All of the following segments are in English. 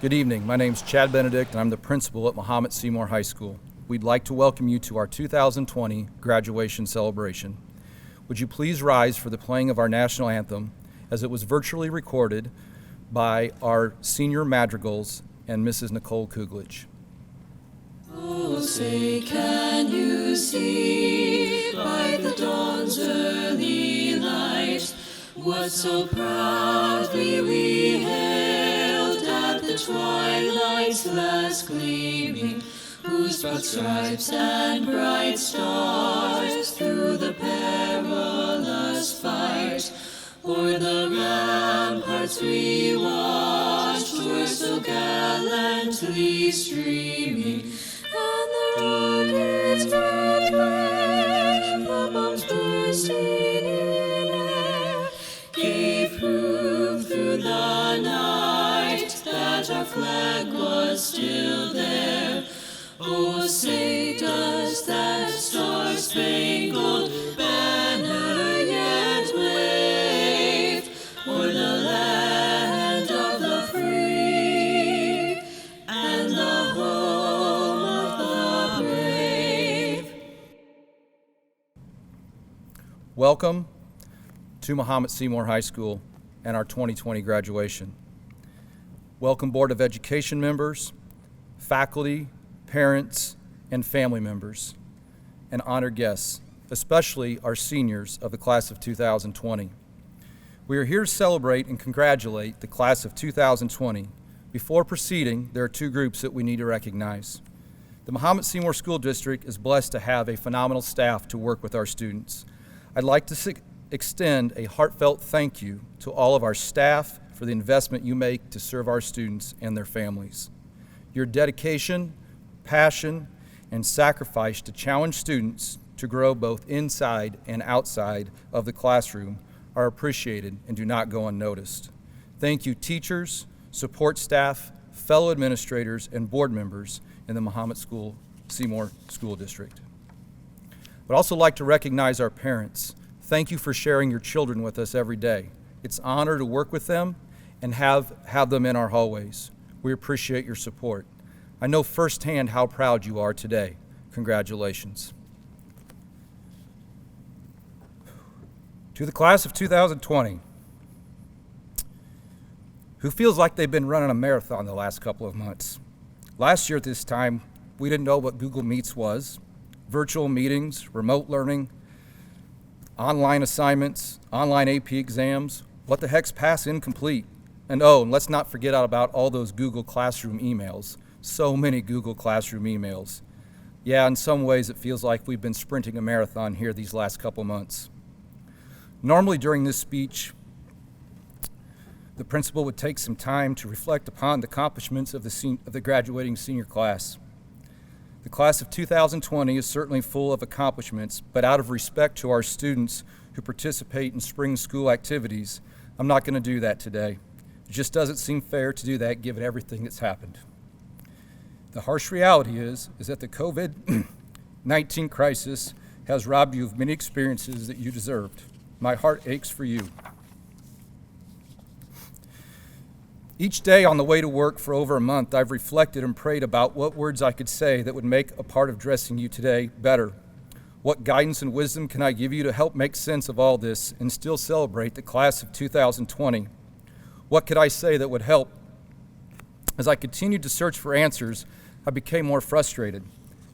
Good evening. My name is Chad Benedict, and I'm the principal at Mahomet Seymour High School. We'd like to welcome you to our 2020 graduation celebration. Would you please rise for the playing of our national anthem, as it was virtually recorded by our senior madrigals and Mrs. Nicole Kuglich. Oh, say, can you see by the dawn's early light what so proudly we hailed at the twilight's last gleaming, whose broad stripes and bright stars through the perilous fight o'er the ramparts we watched were so gallantly streaming, and the rocket's red flare, the bombs bursting in air, gave proof through the night that our flag was still there. Oh, say, does that star-spangled banner yet wave o'er the land of the free and the home of the brave? Welcome to Mahomet Seymour High School and our 2020 graduation. Welcome Board of Education members, faculty, parents, and family members, and honored guests, especially our seniors of the class of 2020. We are here to celebrate and congratulate the class of 2020. Before proceeding, there are two groups that we need to recognize. The Mahomet Seymour School District is blessed to have a phenomenal staff to work with our students. I'd like to extend a heartfelt thank you to all of our staff for the investment you make to serve our students and their families. Your dedication, passion, and sacrifice to challenge students to grow both inside and outside of the classroom are appreciated and do not go unnoticed. Thank you, teachers, support staff, fellow administrators, and board members in the Mahomet Seymour School District. I'd also like to recognize our parents. Thank you for sharing your children with us every day. It's an honor to work with them and have them in our hallways. We appreciate your support. I know firsthand how proud you are today. Congratulations. To the class of 2020, who feels like they've been running a marathon the last couple of months. Last year at this time, we didn't know what Google Meets was, virtual meetings, remote learning, online assignments, online AP exams, what the heck's pass incomplete? And let's not forget about all those Google Classroom emails. So many Google Classroom emails. Yeah, in some ways it feels like we've been sprinting a marathon here these last couple months. Normally during this speech, the principal would take some time to reflect upon the accomplishments of the graduating senior class. The class of 2020 is certainly full of accomplishments, but out of respect to our students who participate in spring school activities, I'm not going to do that today. It just doesn't seem fair to do that given everything that's happened. The harsh reality is that the COVID-19 crisis has robbed you of many experiences that you deserved. My heart aches for you. Each day on the way to work for over a month, I've reflected and prayed about what words I could say that would make a part of dressing you today better. What guidance and wisdom can I give you to help make sense of all this and still celebrate the class of 2020? What could I say that would help? As I continued to search for answers, I became more frustrated.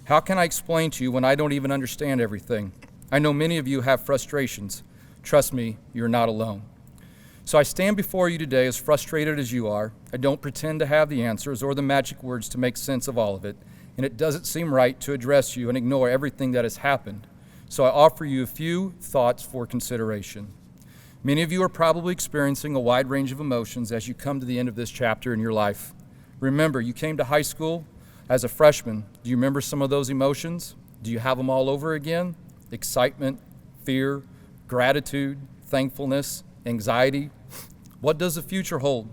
How can I explain to you when I don't even understand everything? I know many of you have frustrations. Trust me, you're not alone. So I stand before you today as frustrated as you are. I don't pretend to have the answers or the magic words to make sense of all of it, and it doesn't seem right to address you and ignore everything that has happened. So I offer you a few thoughts for consideration. Many of you are probably experiencing a wide range of emotions as you come to the end of this chapter in your life. Remember, you came to high school as a freshman. Do you remember some of those emotions? Do you have them all over again? Excitement, fear, gratitude, thankfulness, anxiety. What does the future hold?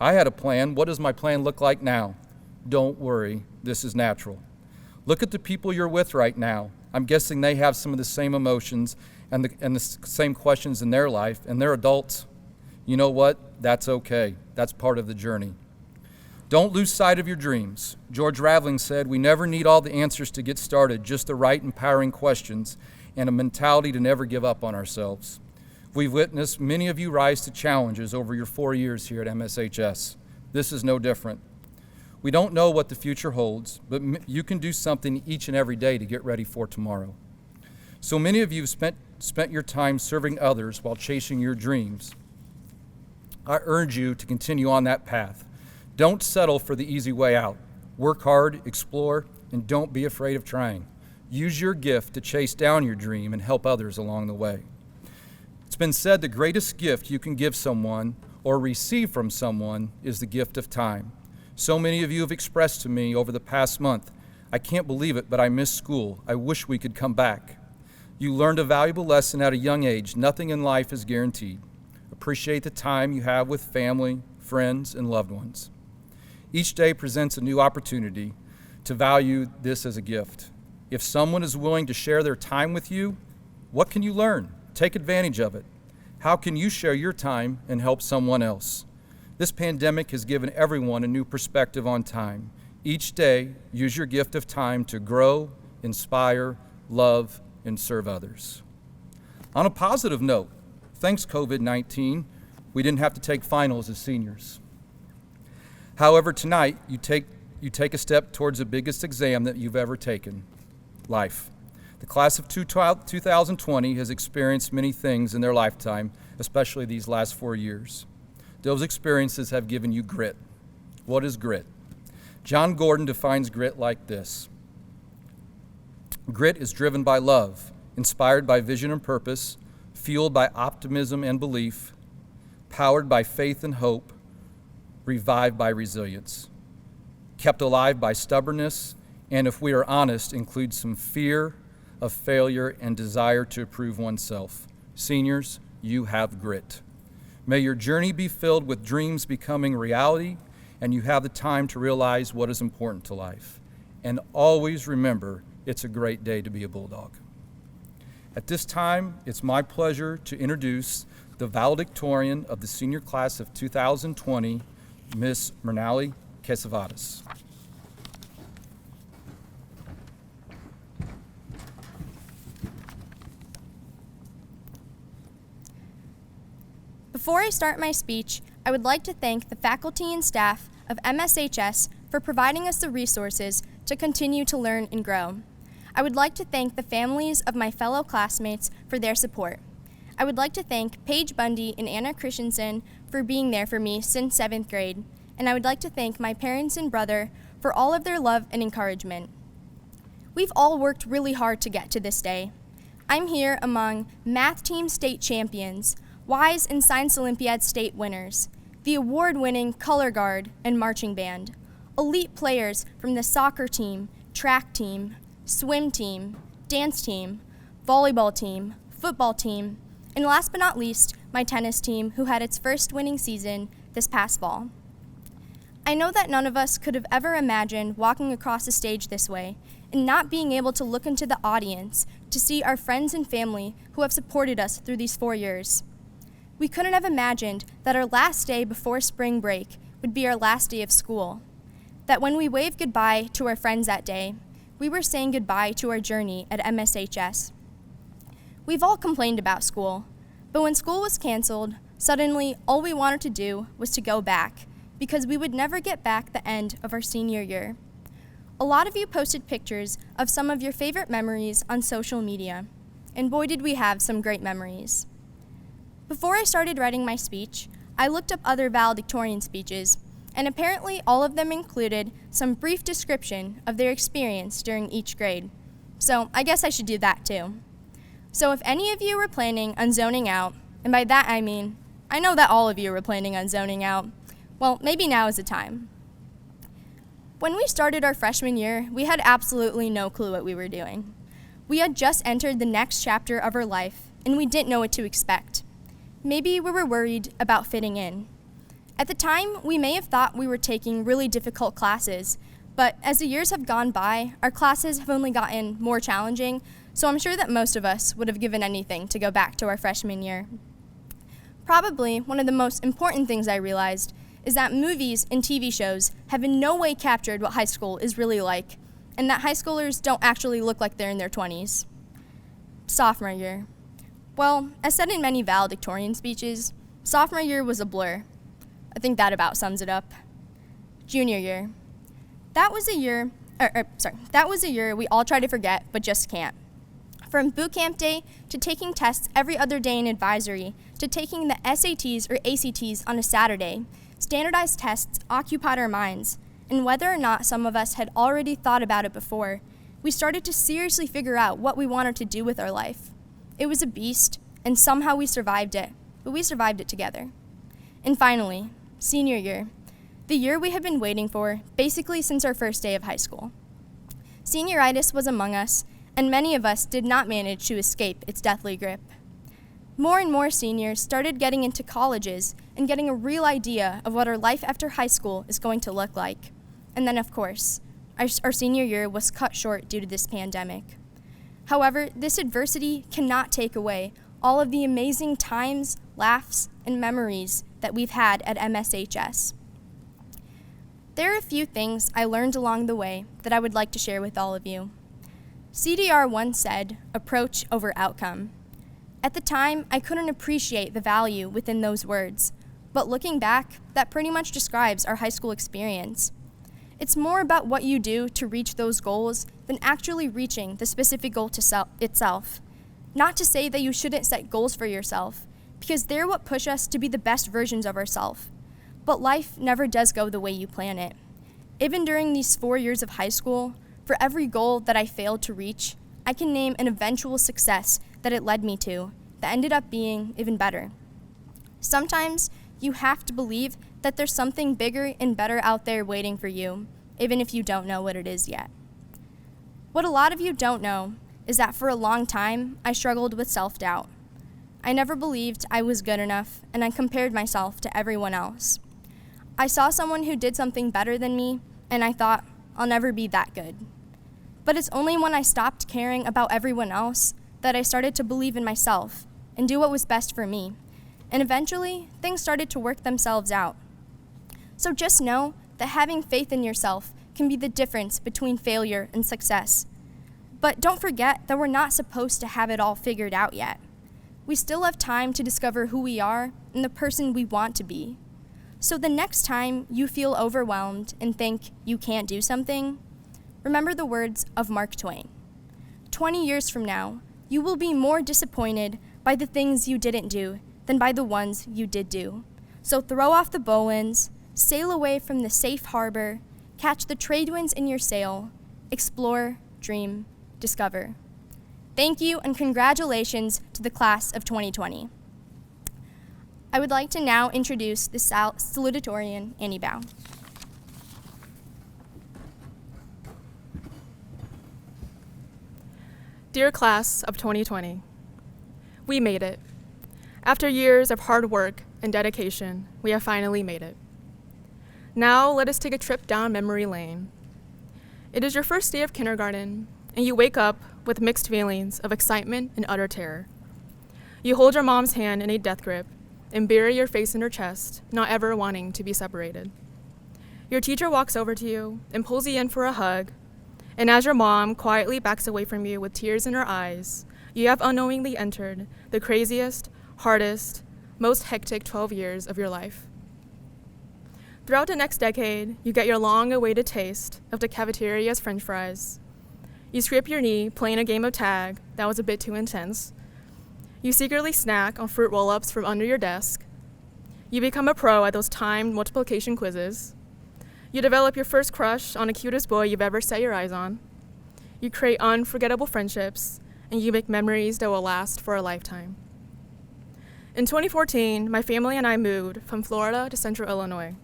I had a plan. What does my plan look like now? Don't worry, this is natural. Look at the people you're with right now. I'm guessing they have some of the same emotions and the same questions in their life, and they're adults. You know what? That's okay. That's part of the journey. Don't lose sight of your dreams. George Raveling said, "We never need all the answers to get started, just the right empowering questions and a mentality to never give up on ourselves." We've witnessed many of you rise to challenges over your 4 years here at MSHS. This is no different. We don't know what the future holds, but you can do something each and every day to get ready for tomorrow. So many of you have spent your time serving others while chasing your dreams. I urge you to continue on that path. Don't settle for the easy way out. Work hard, explore, and don't be afraid of trying. Use your gift to chase down your dream and help others along the way. It's been said the greatest gift you can give someone or receive from someone is the gift of time. So many of you have expressed to me over the past month, "I can't believe it, but I miss school. I wish we could come back." You learned a valuable lesson at a young age. Nothing in life is guaranteed. Appreciate the time you have with family, friends, and loved ones. Each day presents a new opportunity to value this as a gift. If someone is willing to share their time with you, what can you learn? Take advantage of it. How can you share your time and help someone else? This pandemic has given everyone a new perspective on time. Each day, use your gift of time to grow, inspire, love, and serve others. On a positive note, thanks COVID-19, we didn't have to take finals as seniors. However, tonight, you take a step towards the biggest exam that you've ever taken, life. The class of 2020 has experienced many things in their lifetime, especially these last 4 years. Those experiences have given you grit. What is grit? John Gordon defines grit like this. Grit is driven by love, inspired by vision and purpose, fueled by optimism and belief, powered by faith and hope, revived by resilience, kept alive by stubbornness, and if we are honest, includes some fear of failure and desire to prove oneself. Seniors, you have grit. May your journey be filled with dreams becoming reality, and you have the time to realize what is important to life. And always remember, it's a great day to be a Bulldog. At this time, it's my pleasure to introduce the Valedictorian of the senior class of 2020, Miss Mernali Quesavadas. Before I start my speech, I would like to thank the faculty and staff of MSHS for providing us the resources to continue to learn and grow. I would like to thank the families of my fellow classmates for their support. I would like to thank Paige Bundy and Anna Christensen for being there for me since 7th grade, and I would like to thank my parents and brother for all of their love and encouragement. We've all worked really hard to get to this day. I'm here among math team state champions, WISE and Science Olympiad state winners, the award-winning color guard and marching band, elite players from the soccer team, track team, swim team, dance team, volleyball team, football team, and last but not least, my tennis team, who had its first winning season this past fall. I know that none of us could have ever imagined walking across a stage this way and not being able to look into the audience to see our friends and family who have supported us through these 4 years. We couldn't have imagined that our last day before spring break would be our last day of school, that when we waved goodbye to our friends that day, we were saying goodbye to our journey at MSHS. We've all complained about school, but when school was canceled, suddenly all we wanted to do was to go back, because we would never get back the end of our senior year. A lot of you posted pictures of some of your favorite memories on social media, and boy did we have some great memories. Before I started writing my speech, I looked up other valedictorian speeches, and apparently all of them included some brief description of their experience during each grade. So I guess I should do that too. So if any of you were planning on zoning out, and by that I mean, I know that all of you were planning on zoning out, well, maybe now is the time. When we started our freshman year, we had absolutely no clue what we were doing. We had just entered the next chapter of our life, and we didn't know what to expect. Maybe we were worried about fitting in. At the time, we may have thought we were taking really difficult classes, but as the years have gone by, our classes have only gotten more challenging, so I'm sure that most of us would have given anything to go back to our freshman year. Probably one of the most important things I realized is that movies and TV shows have in no way captured what high school is really like, and that high schoolers don't actually look like they're in their 20s. Sophomore year. Well, as said in many valedictorian speeches, sophomore year was a blur. I think that about sums it up. Junior year. That was a year we all try to forget, but just can't. From boot camp day to taking tests every other day in advisory to taking the SATs or ACTs on a Saturday, standardized tests occupied our minds, and whether or not some of us had already thought about it before, we started to seriously figure out what we wanted to do with our life. It was a beast, and somehow we survived it, but we survived it together. And finally, senior year, the year we have been waiting for basically since our first day of high school. Senioritis was among us, and many of us did not manage to escape its deathly grip. More and more seniors started getting into colleges and getting a real idea of what our life after high school is going to look like. And then, of course, our senior year was cut short due to this pandemic. However, this adversity cannot take away all of the amazing times, laughs, and memories that we've had at MSHS. There are a few things I learned along the way that I would like to share with all of you. CDR once said, "Approach over outcome." At the time, I couldn't appreciate the value within those words, but looking back, that pretty much describes our high school experience. It's more about what you do to reach those goals than actually reaching the specific goal itself. Not to say that you shouldn't set goals for yourself, because they're what push us to be the best versions of ourselves. But life never does go the way you plan it. Even during these 4 years of high school, for every goal that I failed to reach, I can name an eventual success that it led me to that ended up being even better. Sometimes you have to believe that there's something bigger and better out there waiting for you, even if you don't know what it is yet. What a lot of you don't know is that for a long time, I struggled with self-doubt. I never believed I was good enough, and I compared myself to everyone else. I saw someone who did something better than me, and I thought, I'll never be that good. But it's only when I stopped caring about everyone else that I started to believe in myself and do what was best for me. And eventually, things started to work themselves out. So just know that having faith in yourself can be the difference between failure and success. But don't forget that we're not supposed to have it all figured out yet. We still have time to discover who we are and the person we want to be. So the next time you feel overwhelmed and think you can't do something, remember the words of Mark Twain. 20 years from now, you will be more disappointed by the things you didn't do than by the ones you did do. So throw off the bowlines, sail away from the safe harbor, catch the trade winds in your sail, explore, dream, discover. Thank you and congratulations to the class of 2020. I would like to now introduce the Salutatorian Annie Bow. Dear class of 2020, we made it. After years of hard work and dedication, we have finally made it. Now let us take a trip down memory lane. It is your first day of kindergarten, and you wake up with mixed feelings of excitement and utter terror. You hold your mom's hand in a death grip and bury your face in her chest, not ever wanting to be separated. Your teacher walks over to you and pulls you in for a hug, and as your mom quietly backs away from you with tears in her eyes, you have unknowingly entered the craziest, hardest, most hectic 12 years of your life. Throughout the next decade, you get your long-awaited taste of the cafeteria's French fries. You scrape your knee playing a game of tag that was a bit too intense. You secretly snack on fruit roll-ups from under your desk. You become a pro at those timed multiplication quizzes. You develop your first crush on the cutest boy you've ever set your eyes on. You create unforgettable friendships, and you make memories that will last for a lifetime. In 2014, my family and I moved from Florida to Central Illinois.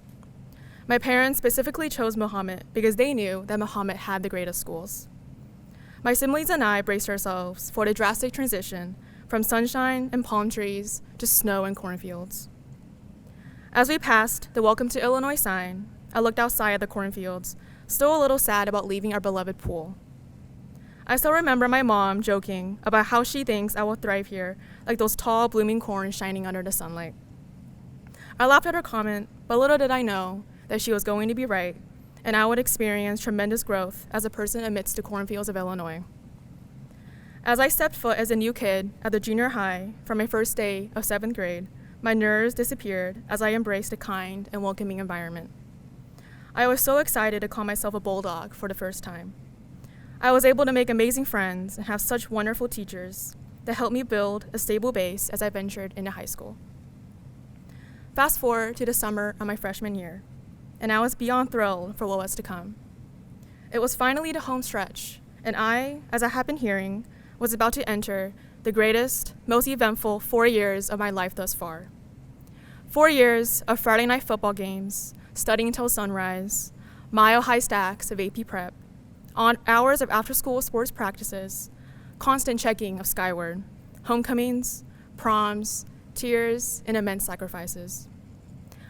My parents specifically chose Muhammad because they knew that Muhammad had the greatest schools. My siblings and I braced ourselves for the drastic transition from sunshine and palm trees to snow and cornfields. As we passed the Welcome to Illinois sign, I looked outside at the cornfields, still a little sad about leaving our beloved pool. I still remember my mom joking about how she thinks I will thrive here, like those tall, blooming corn shining under the sunlight. I laughed at her comment, but little did I know that she was going to be right, and I would experience tremendous growth as a person amidst the cornfields of Illinois. As I stepped foot as a new kid at the junior high for my first day of 7th grade, my nerves disappeared as I embraced a kind and welcoming environment. I was so excited to call myself a bulldog for the first time. I was able to make amazing friends and have such wonderful teachers that helped me build a stable base as I ventured into high school. Fast forward to the summer of my freshman year, and I was beyond thrilled for what was to come. It was finally the home stretch, and I, as I had been hearing, was about to enter the greatest, most eventful 4 years of my life thus far. 4 years of Friday night football games, studying until sunrise, mile-high stacks of AP prep, on hours of after-school sports practices, constant checking of skyward, homecomings, proms, tears, and immense sacrifices.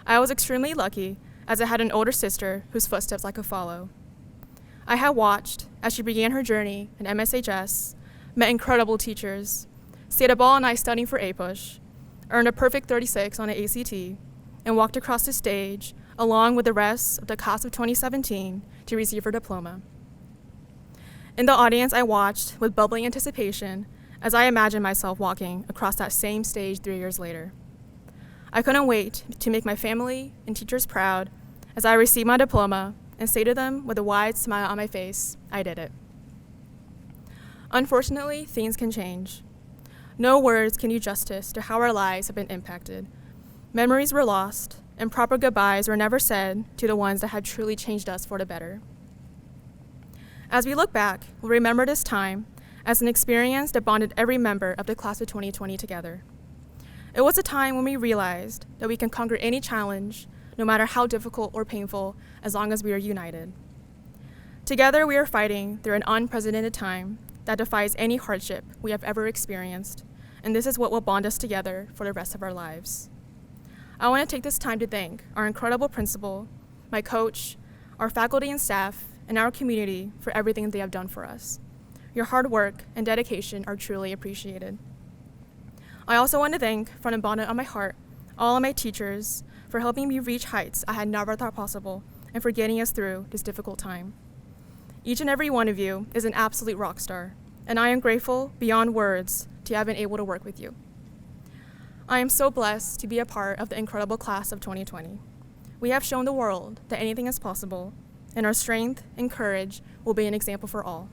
I was extremely lucky as I had an older sister whose footsteps I could follow. I had watched as she began her journey in MSHS, met incredible teachers, stayed up all night studying for APUSH, earned a perfect 36 on an ACT, and walked across the stage along with the rest of the class of 2017 to receive her diploma. In the audience, I watched with bubbling anticipation as I imagined myself walking across that same stage 3 years later. I couldn't wait to make my family and teachers proud as I received my diploma and say to them with a wide smile on my face, I did it. Unfortunately, things can change. No words can do justice to how our lives have been impacted. Memories were lost, and proper goodbyes were never said to the ones that had truly changed us for the better. As we look back, we'll remember this time as an experience that bonded every member of the class of 2020 together. It was a time when we realized that we can conquer any challenge, no matter how difficult or painful, as long as we are united. Together, we are fighting through an unprecedented time that defies any hardship we have ever experienced, and this is what will bond us together for the rest of our lives. I want to take this time to thank our incredible principal, my coach, our faculty and staff, and our community for everything they have done for us. Your hard work and dedication are truly appreciated. I also want to thank, from the bottom of my heart, all of my teachers for helping me reach heights I had never thought possible and for getting us through this difficult time. Each and every one of you is an absolute rock star, and I am grateful beyond words to have been able to work with you. I am so blessed to be a part of the incredible class of 2020. We have shown the world that anything is possible, and our strength and courage will be an example for all.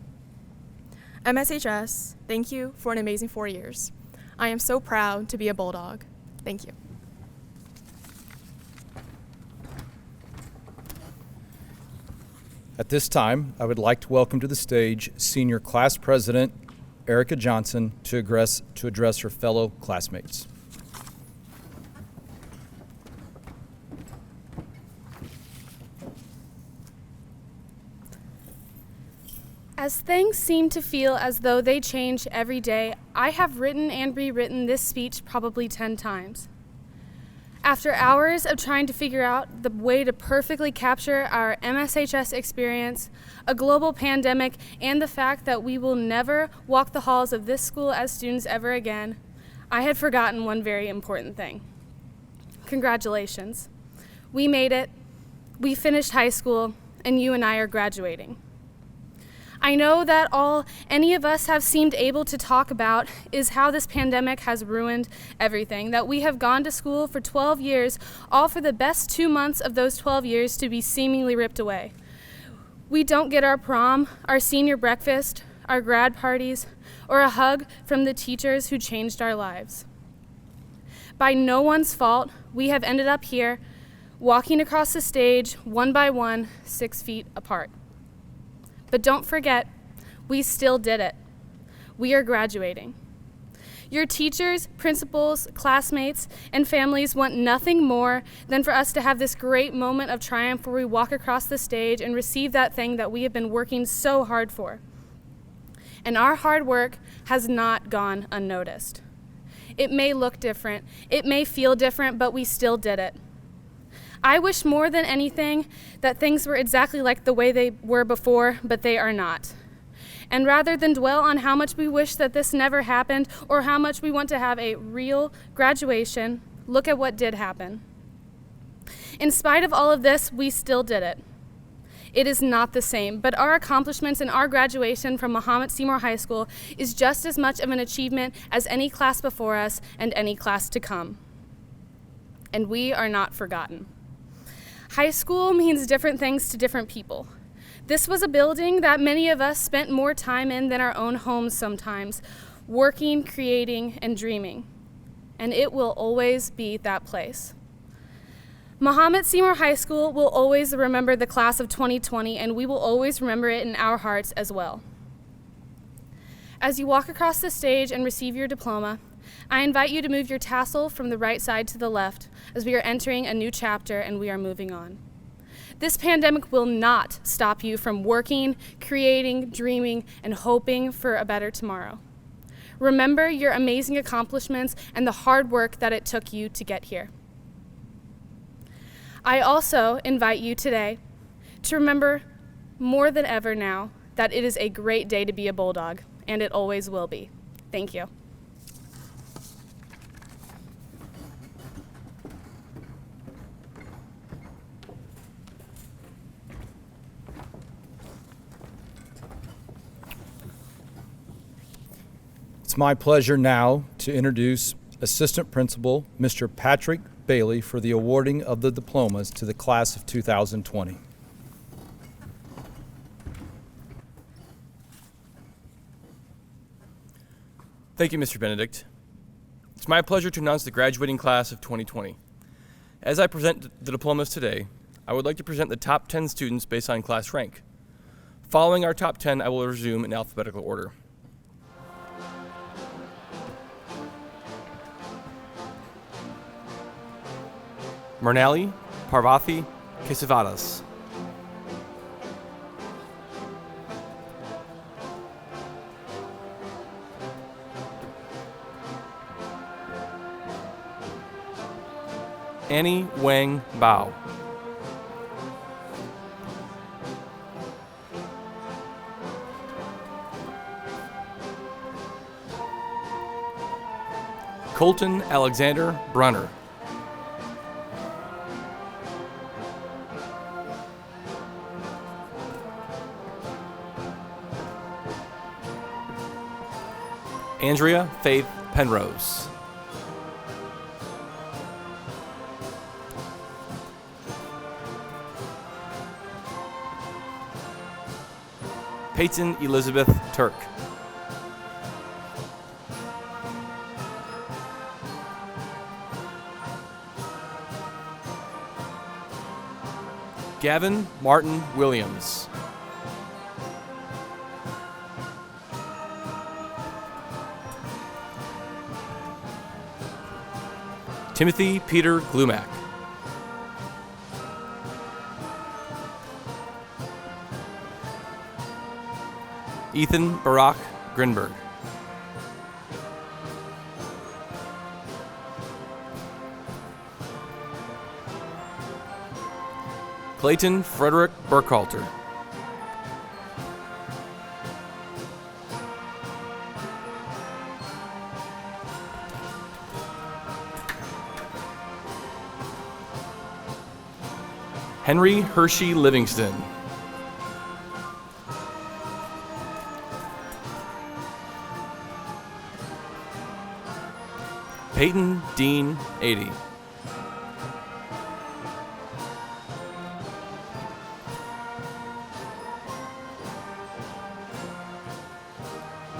MSHS, thank you for an amazing 4 years. I am so proud to be a Bulldog. Thank you. At this time, I would like to welcome to the stage Senior Class President Erica Johnson to address her fellow classmates. As things seem to feel as though they change every day, I have written and rewritten this speech probably 10 times. After hours of trying to figure out the way to perfectly capture our MSHS experience, a global pandemic, and the fact that we will never walk the halls of this school as students ever again, I had forgotten one very important thing. Congratulations. We made it, we finished high school, and you and I are graduating. I know that all any of us have seemed able to talk about is how this pandemic has ruined everything, that we have gone to school for 12 years, all for the best 2 months of those 12 years to be seemingly ripped away. We don't get our prom, our senior breakfast, our grad parties, or a hug from the teachers who changed our lives. By no one's fault, we have ended up here, walking across the stage, one by one, 6 feet apart. But don't forget, we still did it. We are graduating. Your teachers, principals, classmates, and families want nothing more than for us to have this great moment of triumph where we walk across the stage and receive that thing that we have been working so hard for. And our hard work has not gone unnoticed. It may look different, it may feel different, but we still did it. I wish more than anything that things were exactly like the way they were before, but they are not. And rather than dwell on how much we wish that this never happened or how much we want to have a real graduation, look at what did happen. In spite of all of this, we still did it. It is not the same, but our accomplishments and our graduation from Mahomet Seymour High School is just as much of an achievement as any class before us and any class to come. And we are not forgotten. High school means different things to different people. This was a building that many of us spent more time in than our own homes sometimes, working, creating, and dreaming. And it will always be that place. Mahomet Seymour High School will always remember the class of 2020, and we will always remember it in our hearts as well. As you walk across the stage and receive your diploma, I invite you to move your tassel from the right side to the left as we are entering a new chapter and we are moving on. This pandemic will not stop you from working, creating, dreaming, and hoping for a better tomorrow. Remember your amazing accomplishments and the hard work that it took you to get here. I also invite you today to remember more than ever now that it is a great day to be a Bulldog, and it always will be. Thank you. It's my pleasure now to introduce Assistant Principal Mr. Patrick Bailey for the awarding of the diplomas to the class of 2020. Thank you, Mr. Benedict. It's my pleasure to announce the graduating class of 2020. As I present the diplomas today, I would like to present the top 10 students based on class rank. Following our top 10, I will resume in alphabetical order. Mernali Parvathi Kesavadas. Annie Wang Bao. Colton Alexander Brunner. Andrea Faith Penrose. Peyton Elizabeth Turk. Gavin Martin Williams. Timothy Peter Glumack. Ethan Barack Grinberg. Clayton Frederick Burkhalter. Henry Hershey Livingston. Peyton Dean 80.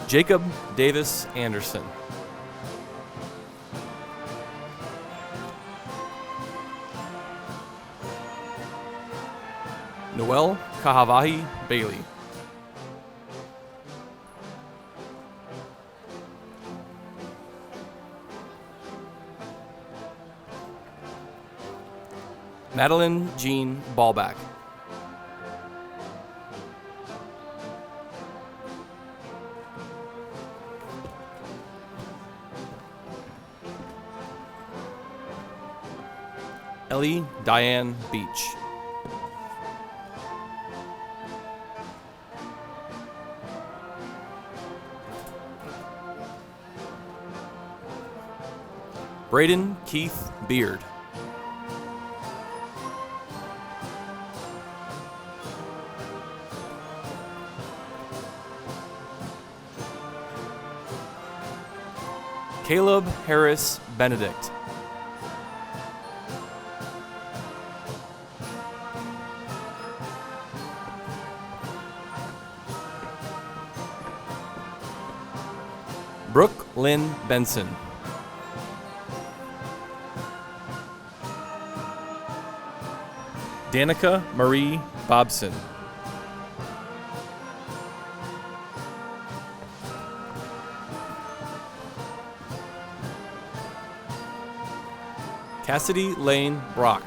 Jacob Davis Anderson. Noel Kahavahi Bailey. Madeline Jean Ballback. Ellie Diane Beach. Braden Keith Beard. Caleb Harris Benedict. Brooke Lynn Benson. Danica Marie Bobson. Cassidy Lane Brock.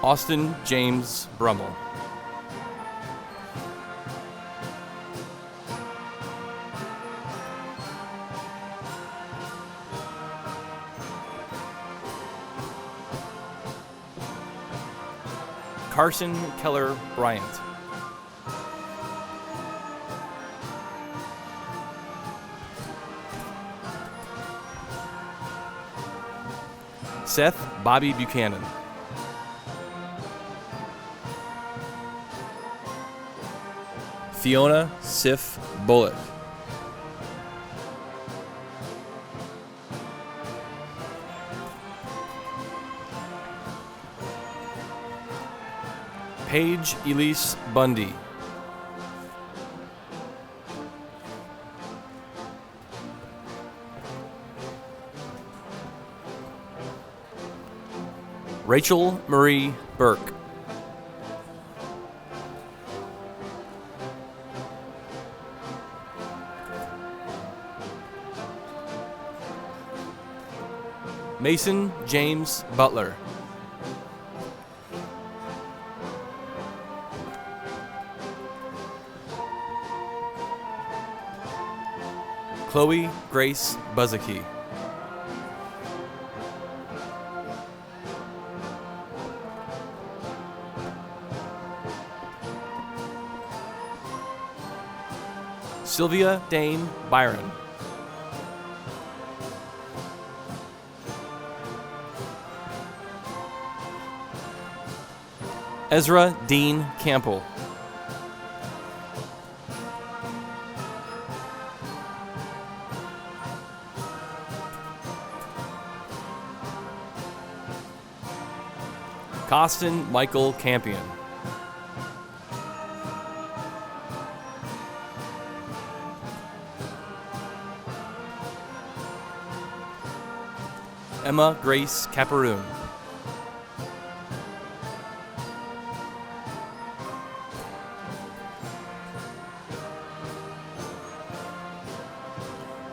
Austin James Brummel. Carson Keller Bryant. Seth Bobby Buchanan. Fiona Sif Bullock. Paige Elise Bundy. Rachel Marie Burke. Mason James Butler. Chloe Grace Buzzacki. Sylvia Dane Byron. Ezra Dean Campbell. Costin Michael Campion. Emma Grace Caparoon.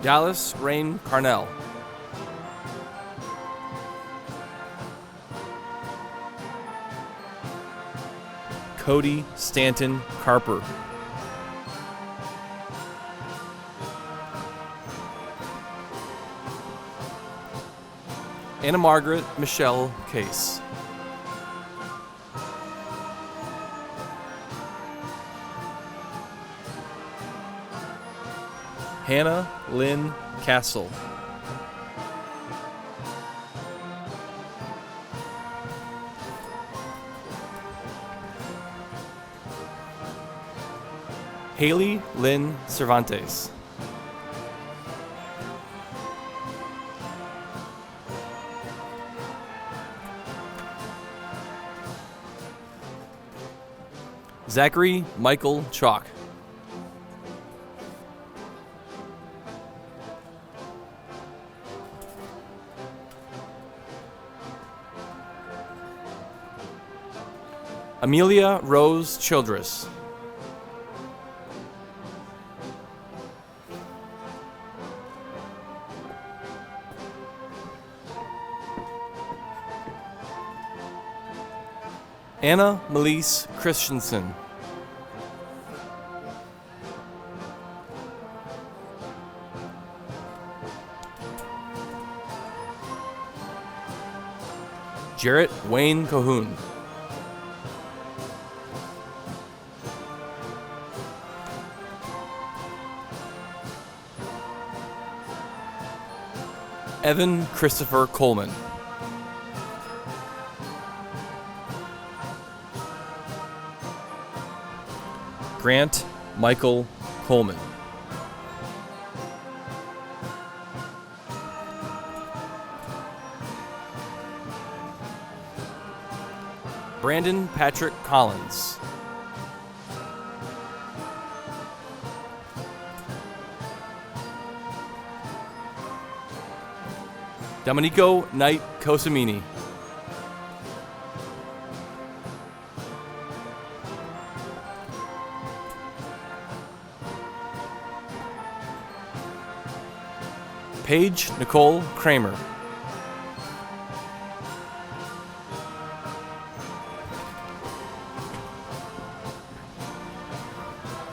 Dallas Rain Carnell. Cody Stanton Carper. Anna Margaret Michelle Case. Hannah Lynn Castle. Haley Lynn Cervantes. Zachary Michael Chalk. Amelia Rose Childress. Anna Melise Christensen. Jarrett Wayne Cahoon. Evan Christopher Coleman. Grant Michael Coleman. Brandon Patrick Collins. Domenico Knight Cosimini. Paige Nicole Kramer.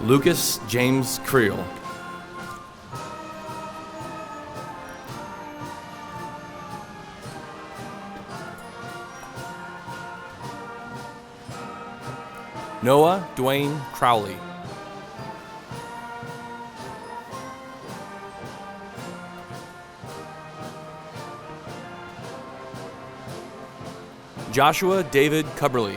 Lucas James Creel. Noah Dwayne Crowley. Joshua David Cubberly.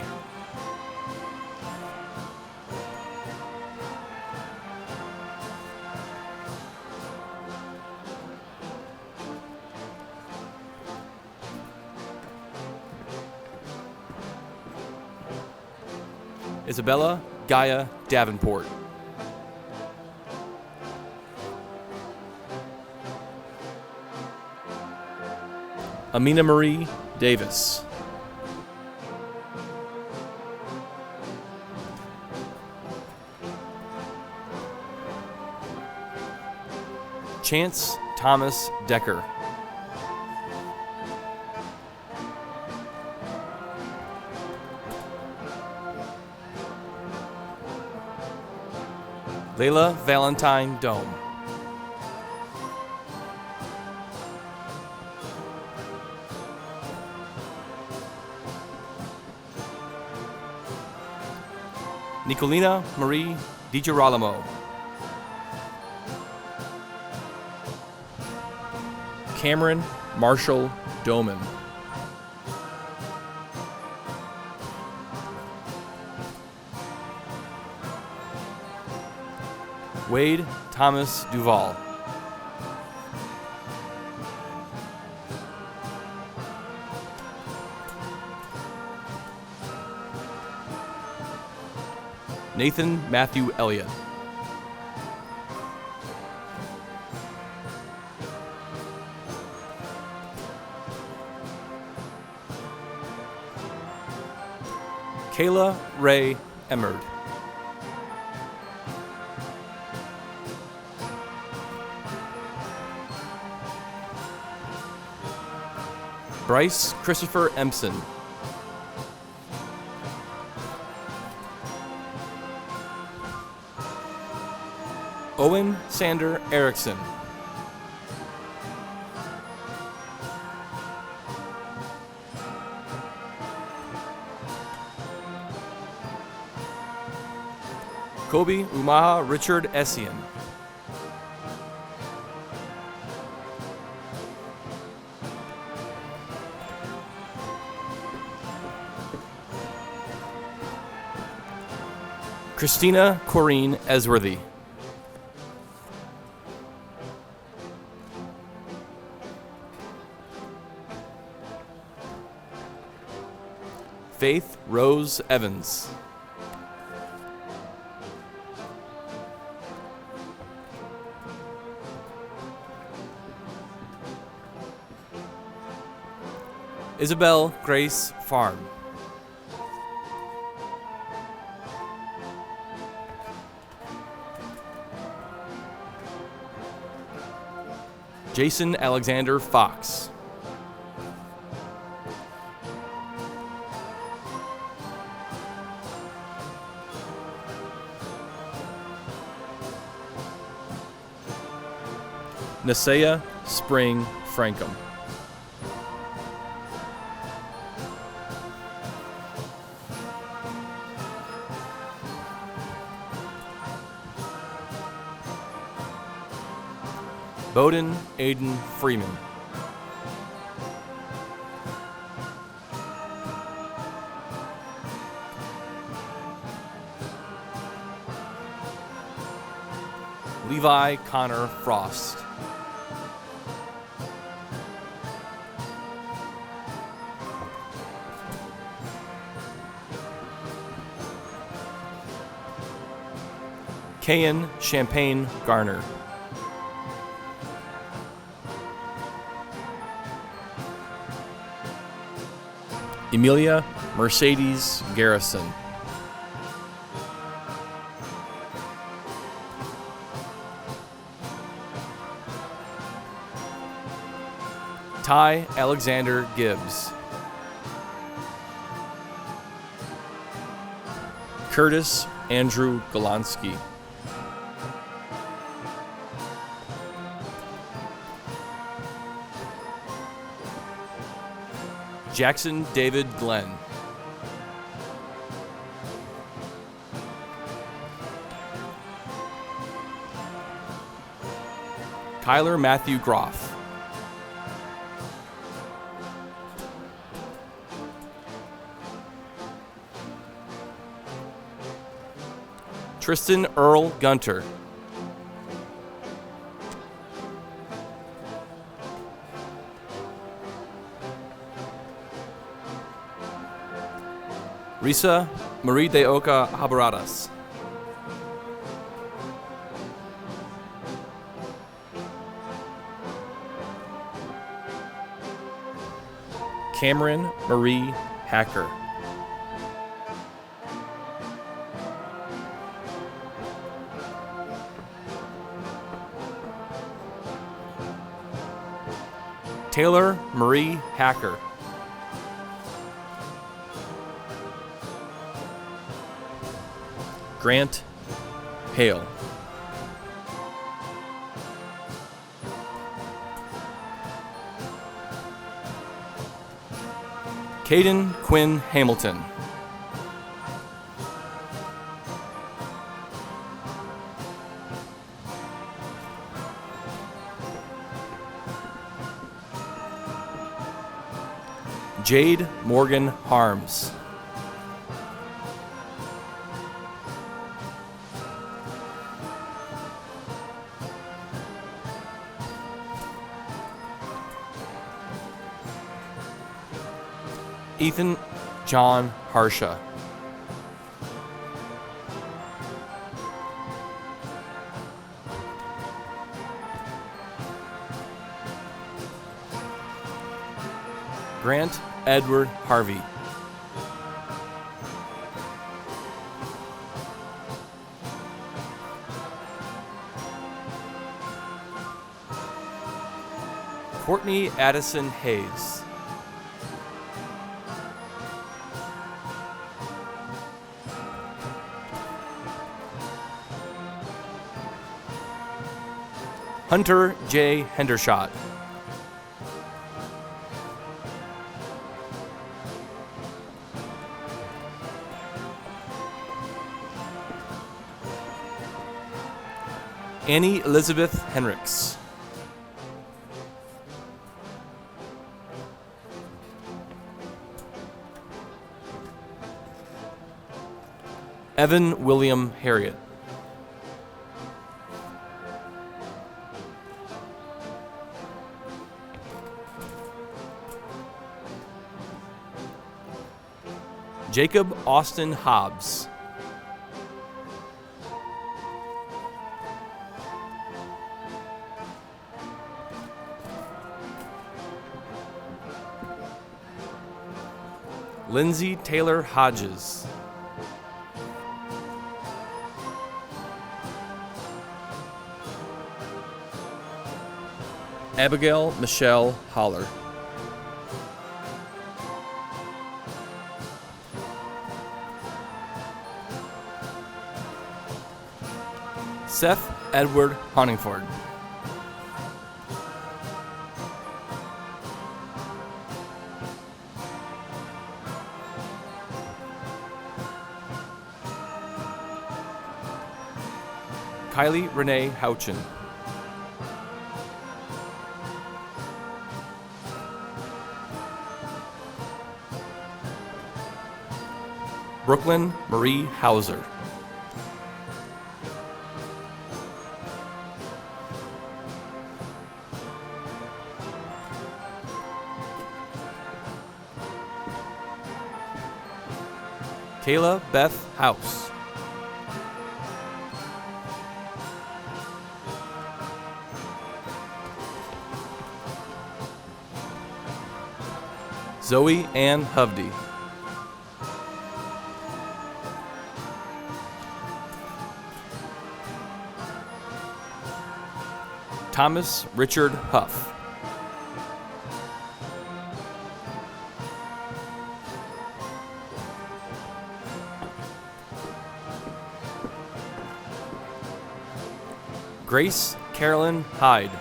Isabella Gaia Davenport. Amina Marie Davis. Chance Thomas Decker. Layla Valentine Dome. Nicolina Marie DiGirolamo. Cameron Marshall Doman. Wade Thomas Duval. Nathan Matthew Elliott. Kayla Ray Emmerd. Bryce Christopher Empson. Owen Sander Erickson. Kobe Umaha Richard Essien. Christina Corrine Esworthy. Faith Rose Evans. Isabel Grace Farm. Jason Alexander Fox. Nasea Spring Frankham. Bowden Aiden Freeman. Levi Connor Frost. Kayan Champagne Garner. Emilia Mercedes Garrison. Ty Alexander Gibbs. Curtis Andrew Golonsky. Jackson David Glenn. Kyler Matthew Groff. Tristan Earl Gunter. Risa Marie de Oca Habaradas. Cameron Marie Hacker. Taylor Marie Hacker. Grant Hale. Caden Quinn Hamilton. Jade Morgan Harms. Ethan John Harsha. Grant Edward Harvey. Courtney Addison Hayes. Hunter J. Hendershot. Annie Elizabeth Henricks. Evan William Harriet. Jacob Austin Hobbs. Lindsay Taylor Hodges. Abigail Michelle Holler. Seth Edward Honingford. Kylie Renee Houchin. Brooklyn Marie Hauser. Kayla Beth House. Zoe Ann Hovde. Thomas Richard Huff. Grace Carolyn Hyde.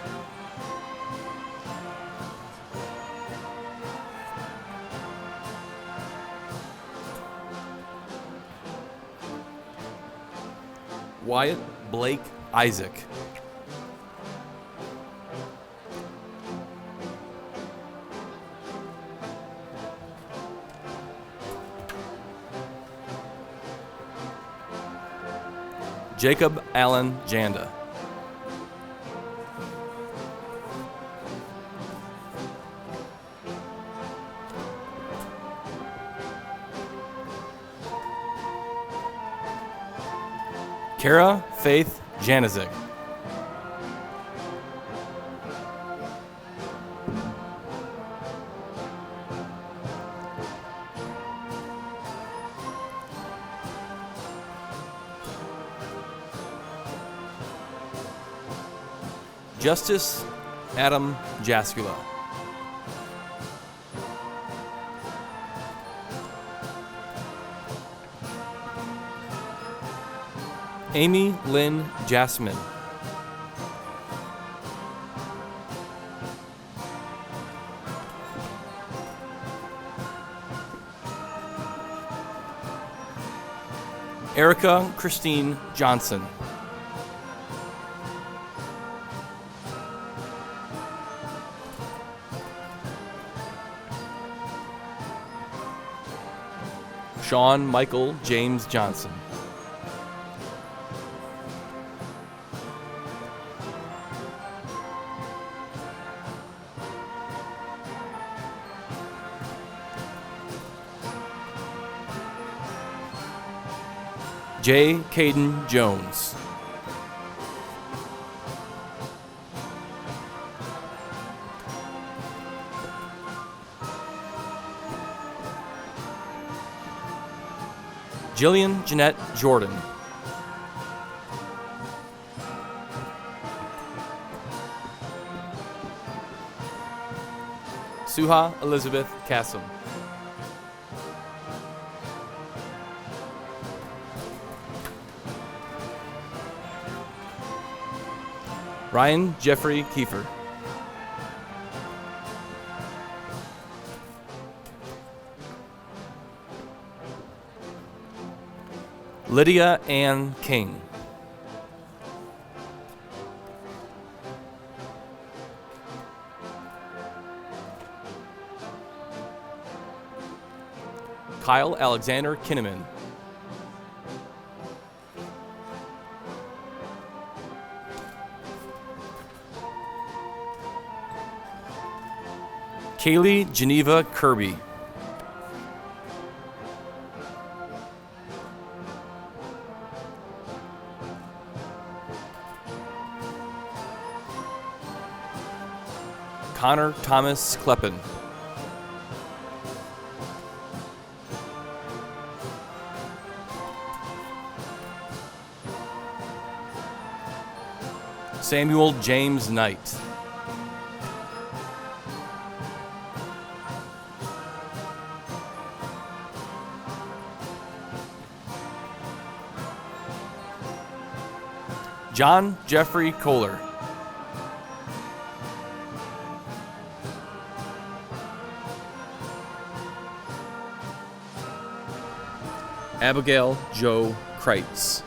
Wyatt Blake Isaac. Jacob Allen Janda. Kara Faith Janizek. Justice Adam Jaskula. Amy Lynn Jasmine. Erica Christine Johnson. Sean Michael James Johnson. J. Caden Jones. Jillian Jeanette Jordan. Suha Elizabeth Kassam. Ryan Jeffrey Kiefer. Lydia Ann King. Kyle Alexander Kinnaman. Kaylee Geneva Kirby. Connor Thomas Kleppen. Samuel James Knight. John Jeffrey Kohler. Abigail Joe Kreitz.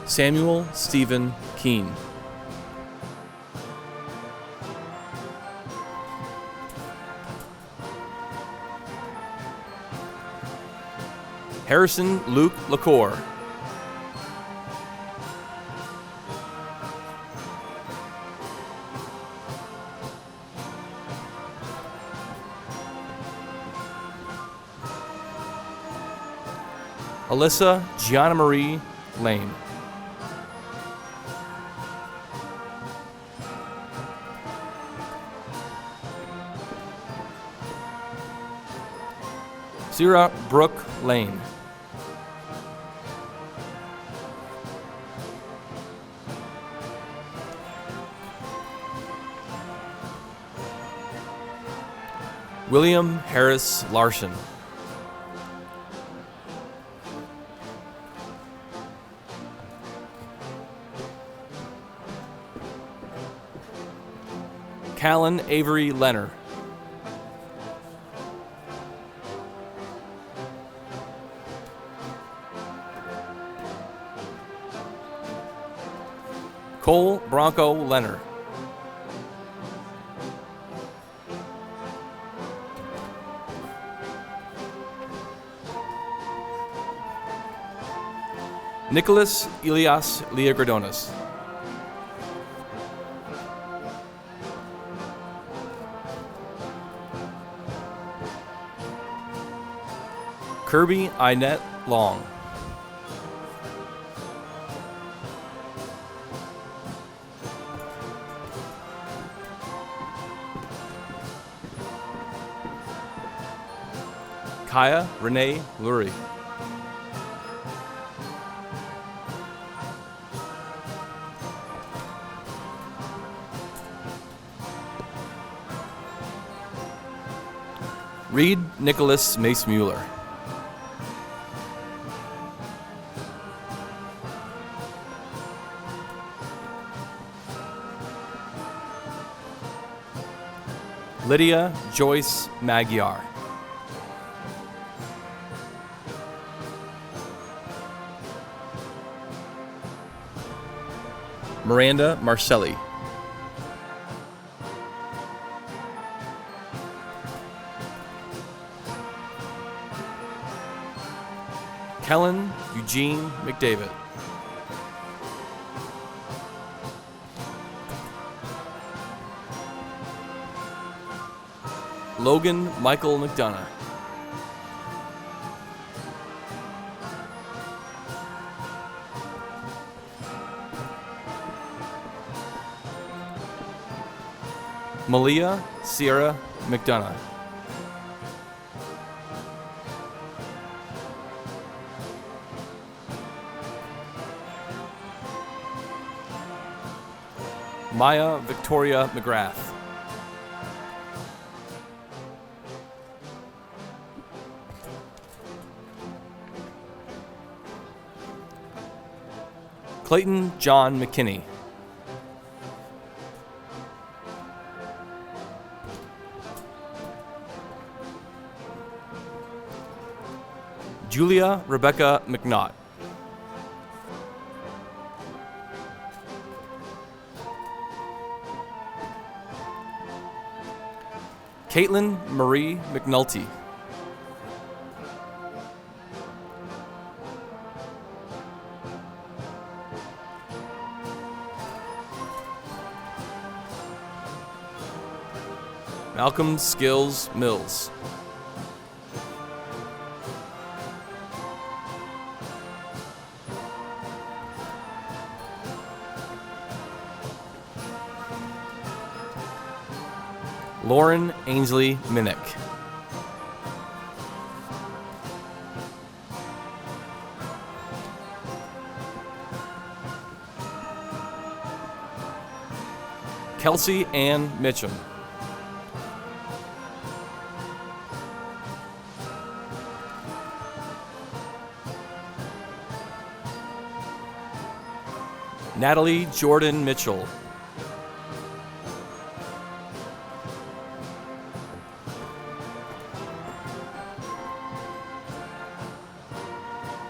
Samuel Stephen Keene. Harrison Luke LaCour. Alyssa Gianna Marie Lane. Sarah Brooke Lane. William Harris Larson. Callan Avery Lenner. Cole Bronco Lenner. Nicholas Elias Leogradonis. Kirby Inette Long. Kaya Renee Lurie. Reed Nicholas Mace Mueller. Lydia Joyce Magyar. Miranda Marcelli. Kellen Eugene McDavid. Logan Michael McDonough. Malia Sierra McDonough. Maya Victoria McGrath. Clayton John McKinney. Julia Rebecca McNaught. Caitlin Marie McNulty. Malcolm Skills Mills. Lauren Ainsley Minnick. Kelsey Ann Mitchum. Natalie Jordan Mitchell.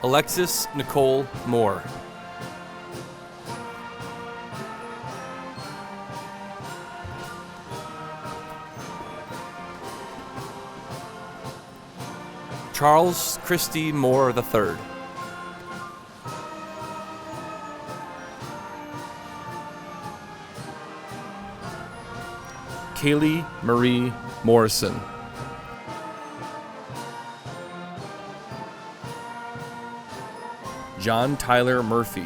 Alexis Nicole Moore. Charles Christie Moore III. Kaylee Marie Morrison. John Tyler Murphy.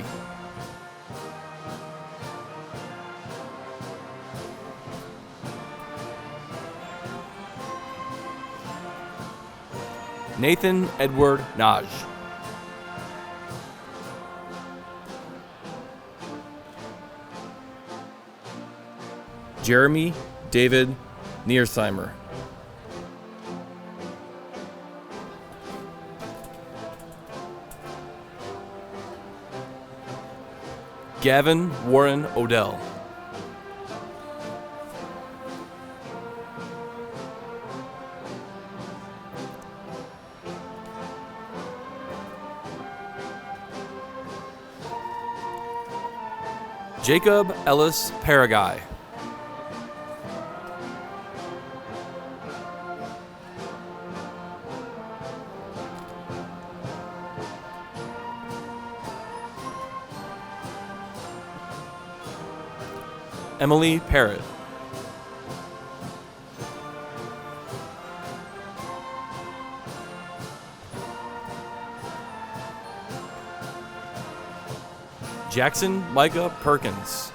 Nathan Edward Naj. Jeremy David Niersheimer. Gavin Warren Odell. Jacob Ellis Paraguay. Emily Parrott. Jackson Micah Perkins.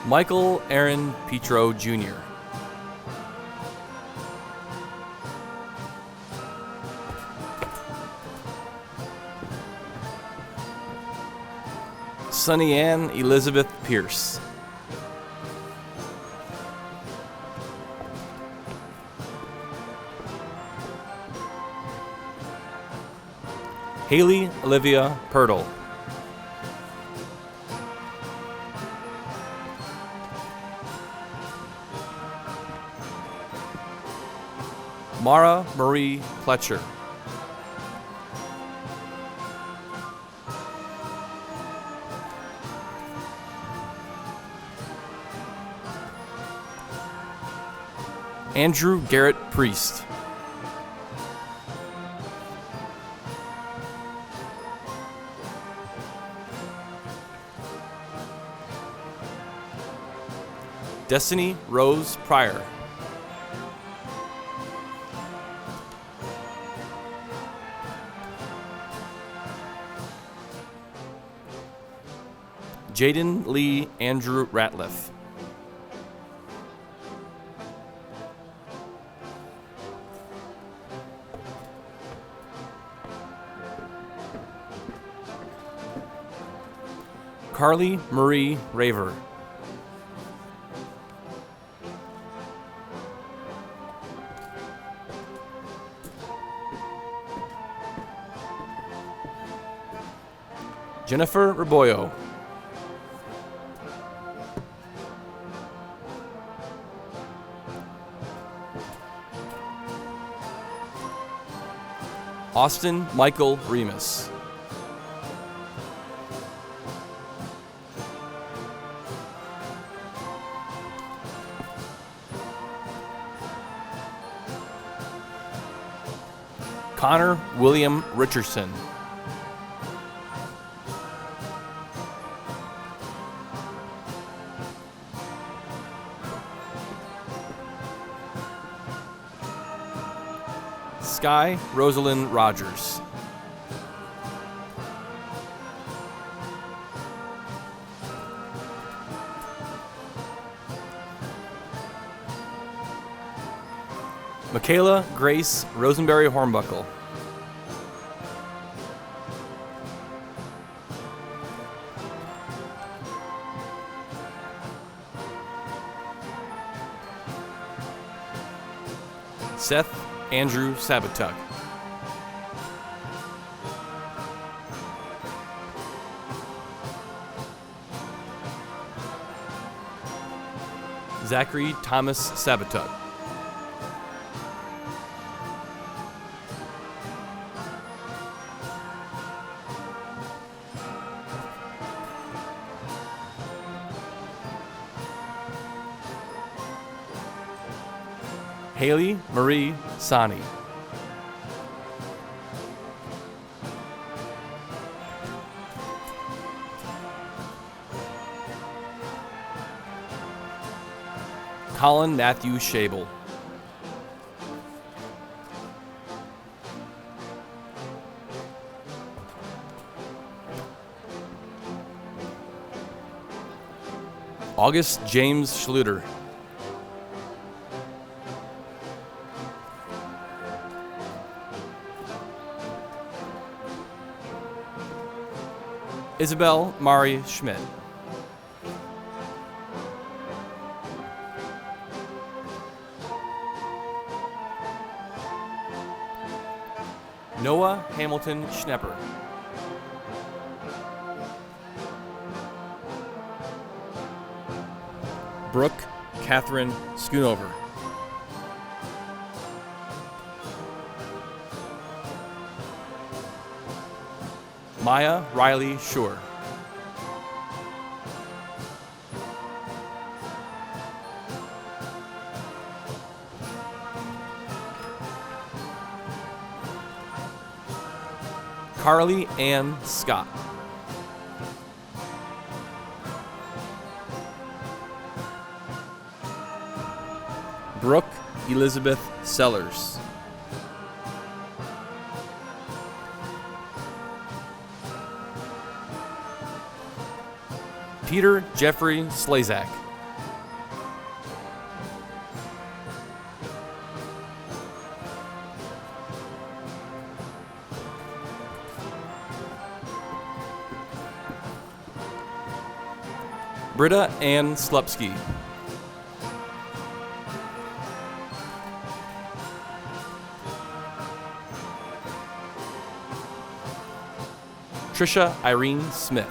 Michael Aaron Petro Jr. Sunny Ann Elizabeth Pierce. Haley Olivia Pirtle. Mara Marie Pletcher. Andrew Garrett Priest. Destiny Rose Pryor. Jaden Lee Andrew Ratliff. Carly Marie Raver. Jennifer Rebollo. Austin Michael Remus. Connor William Richardson. Sky Rosalind Rogers. Michaela Grace Rosenberry Hornbuckle. Seth Andrew Sabatuk. Zachary Thomas Sabatuk. Haley Marie Sani. Colin Matthew Shable. August James Schluter. Isabel Mari Schmidt. Noah Hamilton Schnepper. Brooke Catherine Schoonover. Maya Riley Shore. Carly Ann Scott. Brooke Elizabeth Sellers. Peter Jeffrey Slazak. Britta Ann Slupski. Trisha Irene Smith.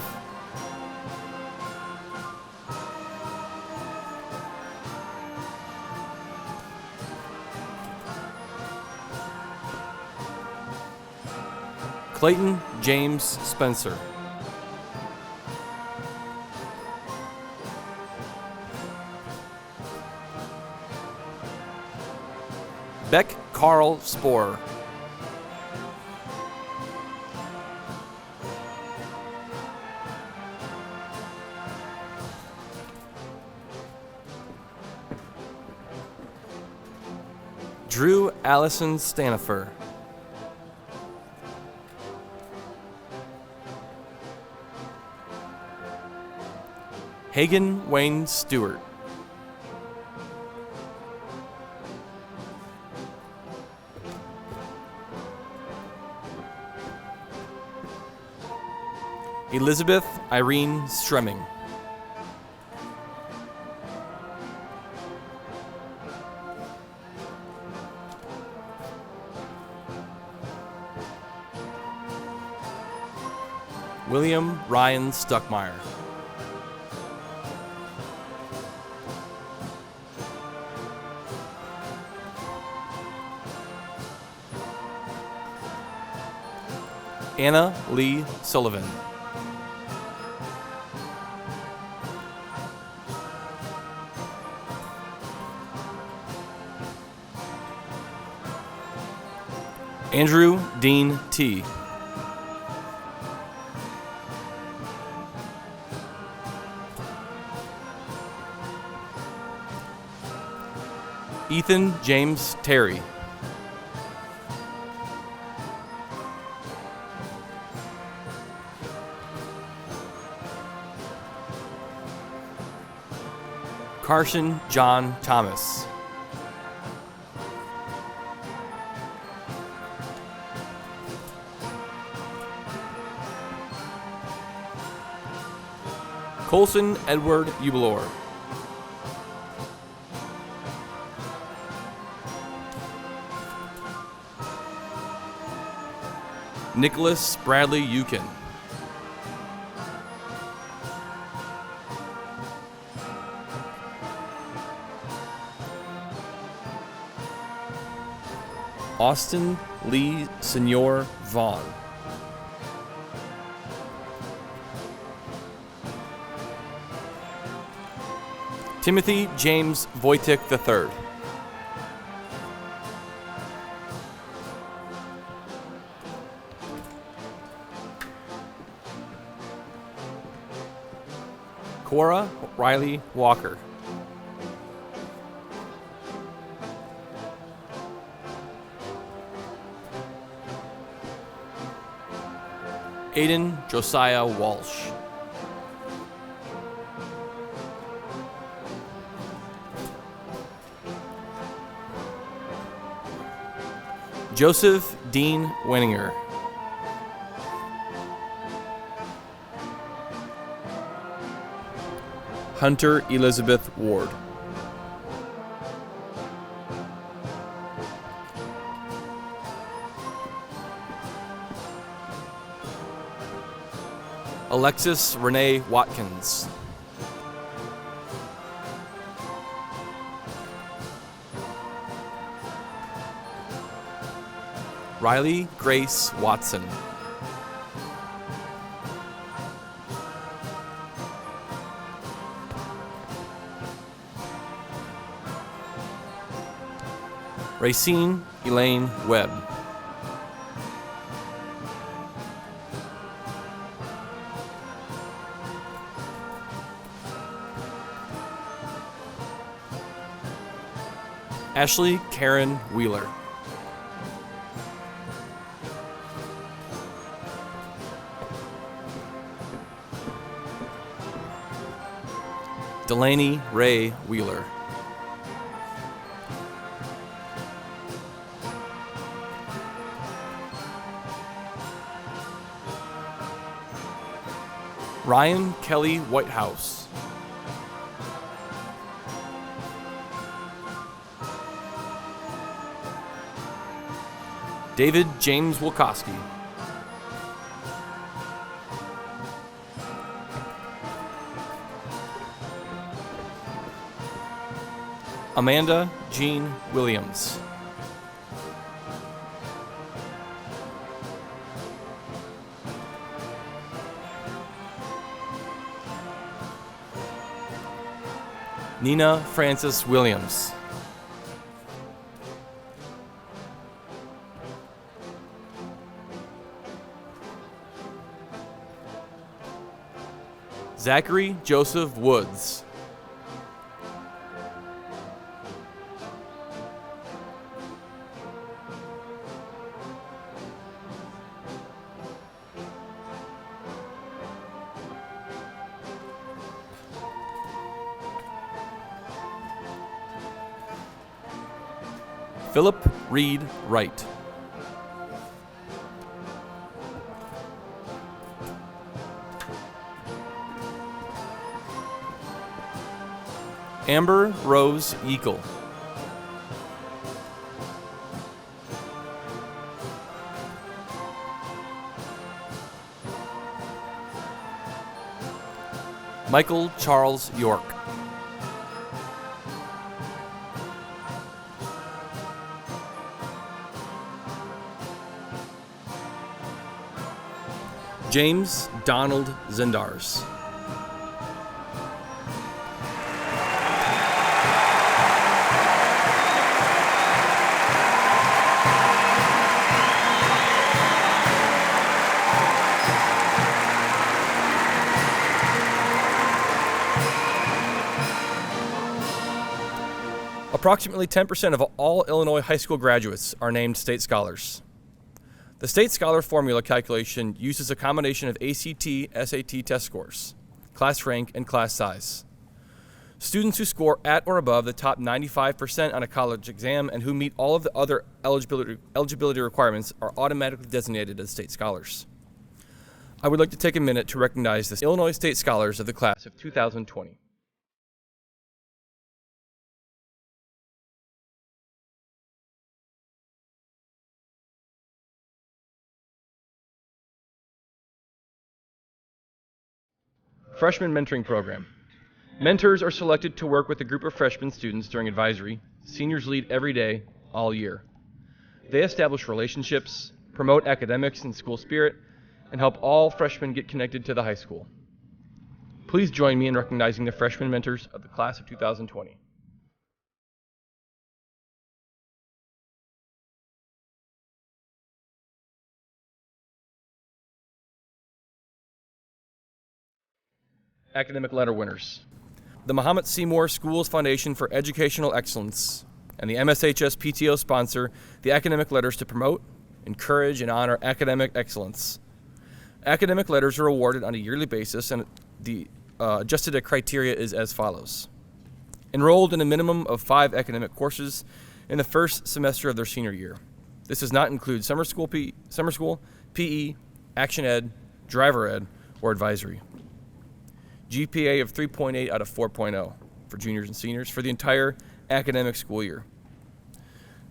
Clayton James Spencer. Beck Carl Sporer. Drew Allison Stanifer. Hagen Wayne Stewart. Elizabeth Irene Stremming. William Ryan Stuckmeyer. Anna Lee Sullivan. Andrew Dean T. Ethan James Terry. Carson John Thomas. Colson Edward Ubelor. Nicholas Bradley Eukin. Austin Lee Senor Vaughn. Timothy James Wojtek III. Cora Riley Walker. Aiden Josiah Walsh. Joseph Dean Wenninger. Hunter Elizabeth Ward. Alexis Renee Watkins. Riley Grace Watson. Racine Elaine Webb. Ashley Karen Wheeler. Delaney Ray Wheeler. Ryan Kelly Whitehouse. David James Wilkowski. Amanda Jean Williams. Nina Frances Williams. Zachary Joseph Woods. Philip Reed Wright. Amber Rose Yeakel. Michael Charles York. James Donald Zendars. Approximately 10% of all Illinois high school graduates are named state scholars. The state scholar formula calculation uses a combination of ACT, SAT test scores, class rank, and class size. Students who score at or above the top 95% on a college exam and who meet all of the other eligibility requirements are automatically designated as state scholars. I would like to take a minute to recognize the Illinois State Scholars of the class of 2020. Freshman Mentoring Program. Mentors are selected to work with a group of freshman students during advisory. Seniors lead every day, all year. They establish relationships, promote academics and school spirit, and help all freshmen get connected to the high school. Please join me in recognizing the freshman mentors of the class of 2020. Academic letter winners. The Mahomet Seymour Schools Foundation for Educational Excellence and the MSHS PTO sponsor the academic letters to promote, encourage, and honor academic excellence. Academic letters are awarded on a yearly basis, and the adjusted criteria is as follows. Enrolled in a minimum of 5 academic courses in the first semester of their senior year. This does not include summer school, PE, Action Ed, Driver Ed, or Advisory. GPA of 3.8 out of 4.0 for juniors and seniors for the entire academic school year.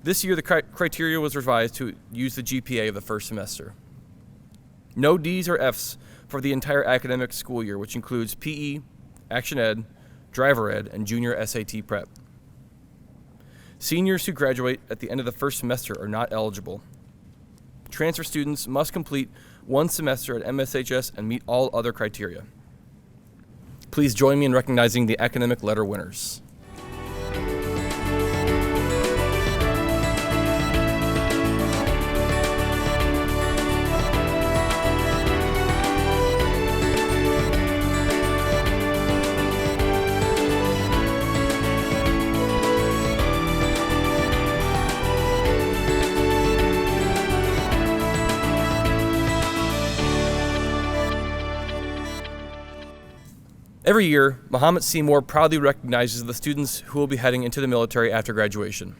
This year, the criteria was revised to use the GPA of the first semester. No D's or F's for the entire academic school year, which includes PE, Action Ed, Driver Ed, and Junior SAT Prep. Seniors who graduate at the end of the first semester are not eligible. Transfer students must complete 1 semester at MSHS and meet all other criteria. Please join me in recognizing the academic letter winners. Every year, Mahomet Seymour proudly recognizes the students who will be heading into the military after graduation.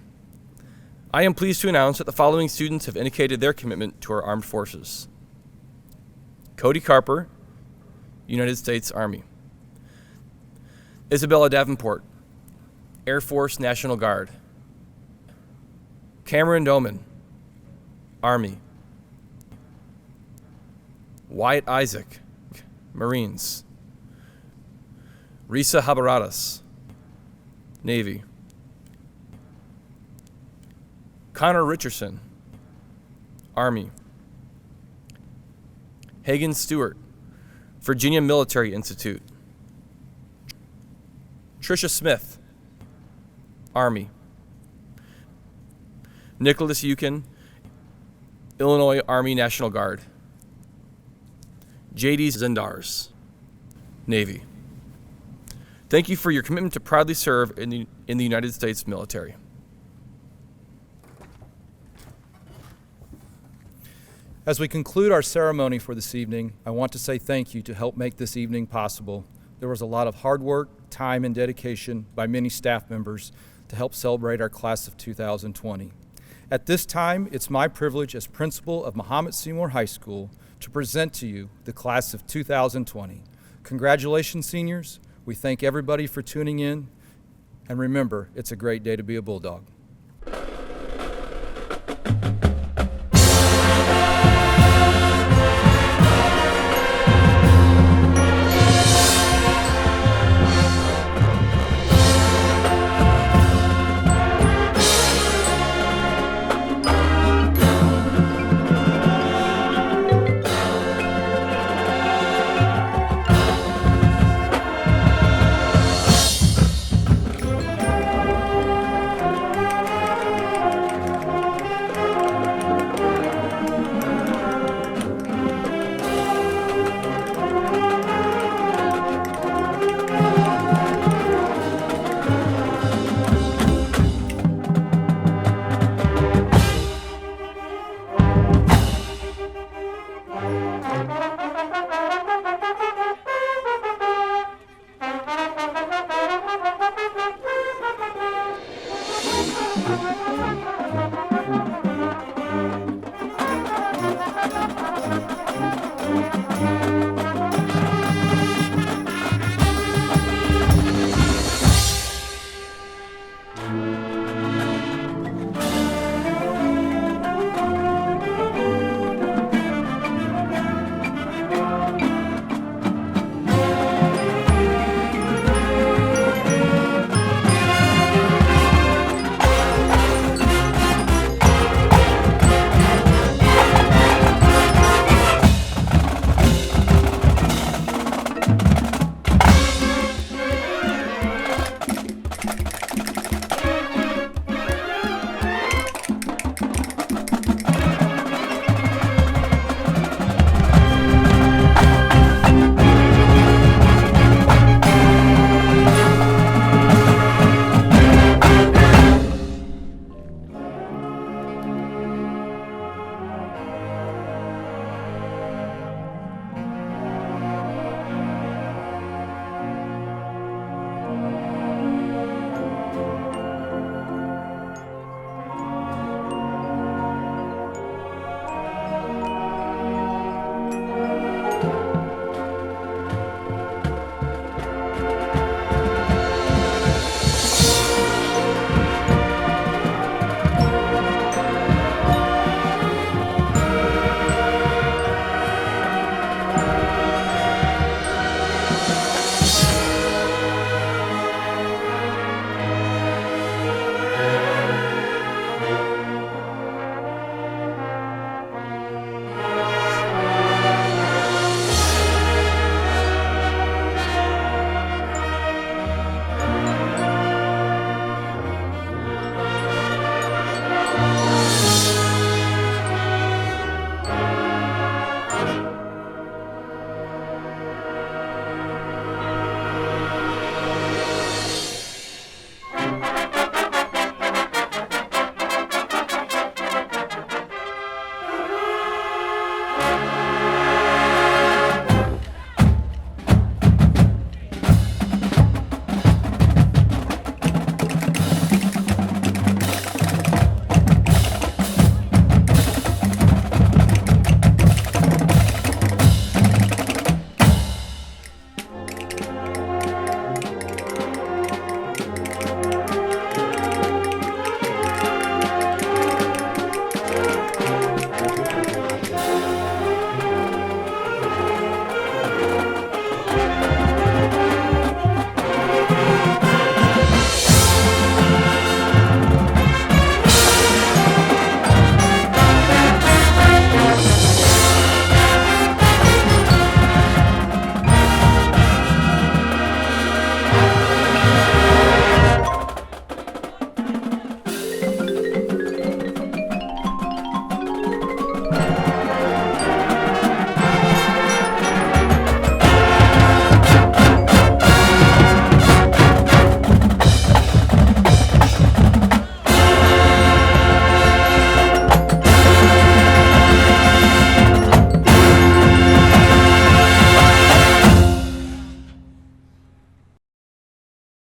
I am pleased to announce that the following students have indicated their commitment to our armed forces. Cody Carper, United States Army. Isabella Davenport, Air Force National Guard. Cameron Doman, Army. Wyatt Isaac, Marines. Risa Habaradas, Navy. Connor Richardson, Army. Hagen Stewart, Virginia Military Institute. Tricia Smith, Army. Nicholas Yukin, Illinois Army National Guard. J.D. Zendars, Navy. Thank you for your commitment to proudly serve in the United States military. As we conclude our ceremony for this evening, I want to say thank you to help make this evening possible. There was a lot of hard work, time, and dedication by many staff members to help celebrate our class of 2020. At this time, it's my privilege as principal of Mahomet Seymour High School to present to you the class of 2020. Congratulations, seniors. We thank everybody for tuning in, and remember, it's a great day to be a Bulldog.